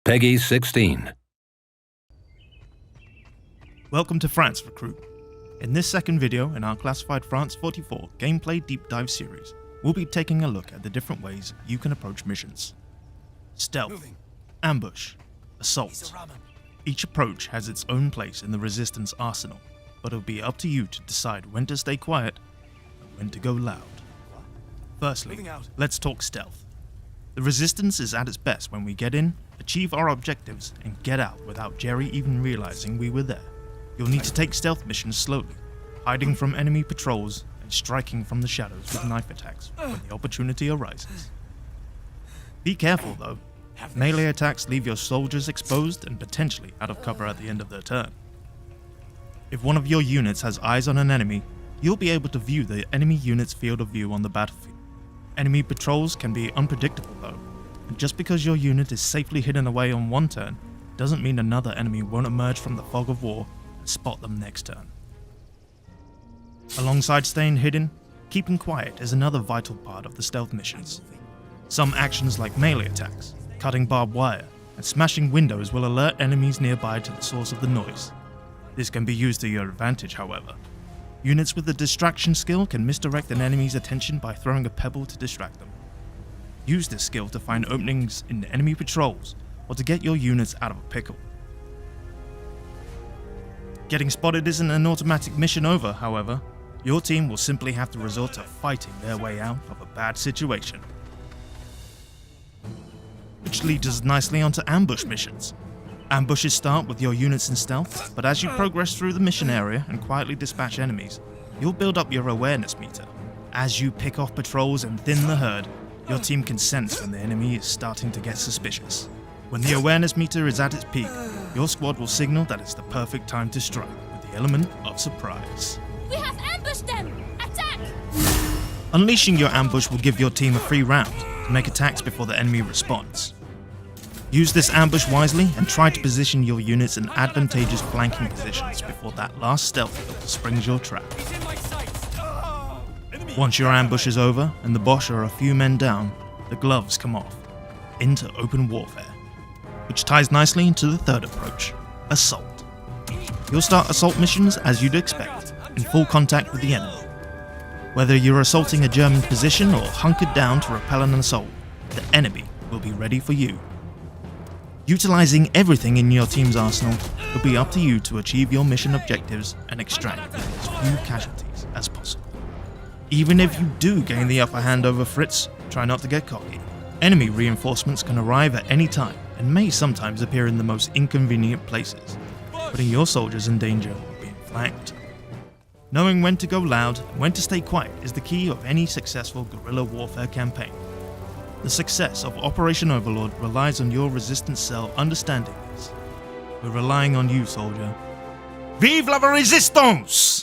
Peggy 16. Welcome to France Recruit. In this second video in our Classified France 44 gameplay deep dive series, we'll be taking a look at the different ways you can approach missions. Stealth, ambush, assault. Each approach has its own place in the Resistance arsenal, but it'll be up to you to decide when to stay quiet and when to go loud. Firstly, let's talk stealth. The Resistance is at its best when we get in, achieve our objectives, and get out without Jerry even realizing we were there. You'll need to take stealth missions slowly, hiding from enemy patrols and striking from the shadows with knife attacks when the opportunity arises. Be careful though, melee attacks leave your soldiers exposed and potentially out of cover at the end of their turn. If one of your units has eyes on an enemy, you'll be able to view the enemy unit's field of view on the battlefield. Enemy patrols can be unpredictable though, and just because your unit is safely hidden away on one turn, doesn't mean another enemy won't emerge from the fog of war and spot them next turn. Alongside staying hidden, keeping quiet is another vital part of the stealth missions. Some actions like melee attacks, cutting barbed wire, and smashing windows will alert enemies nearby to the source of the noise. This can be used to your advantage, however. Units with the distraction skill can misdirect an enemy's attention by throwing a pebble to distract them. Use this skill to find openings in enemy patrols or to get your units out of a pickle. Getting spotted isn't an automatic mission over, however. Your team will simply have to resort to fighting their way out of a bad situation. Which leads us nicely onto ambush missions. Ambushes start with your units in stealth, but as you progress through the mission area and quietly dispatch enemies, you'll build up your awareness meter. As you pick off patrols and thin the herd, your team can sense when the enemy is starting to get suspicious. When the awareness meter is at its peak, your squad will signal that it's the perfect time to strike with the element of surprise. We have ambushed them! Attack! Unleashing your ambush will give your team a free round to make attacks before the enemy responds. Use this ambush wisely and try to position your units in advantageous flanking positions before that last stealth kill springs your trap. Once your ambush is over and the Boche are a few men down, the gloves come off, into open warfare, which ties nicely into the third approach, assault. You'll start assault missions as you'd expect, in full contact with the enemy. Whether you're assaulting a German position or hunkered down to repel an assault, the enemy will be ready for you. Utilizing everything in your team's arsenal will be up to you to achieve your mission objectives and extract as few casualties as possible. Even if you do gain the upper hand over Fritz, try not to get cocky. Enemy reinforcements can arrive at any time and may sometimes appear in the most inconvenient places, putting your soldiers in danger of being flanked. Knowing when to go loud and when to stay quiet is the key of any successful guerrilla warfare campaign. The success of Operation Overlord relies on your resistance cell understanding this. We're relying on you, soldier. Vive la Resistance!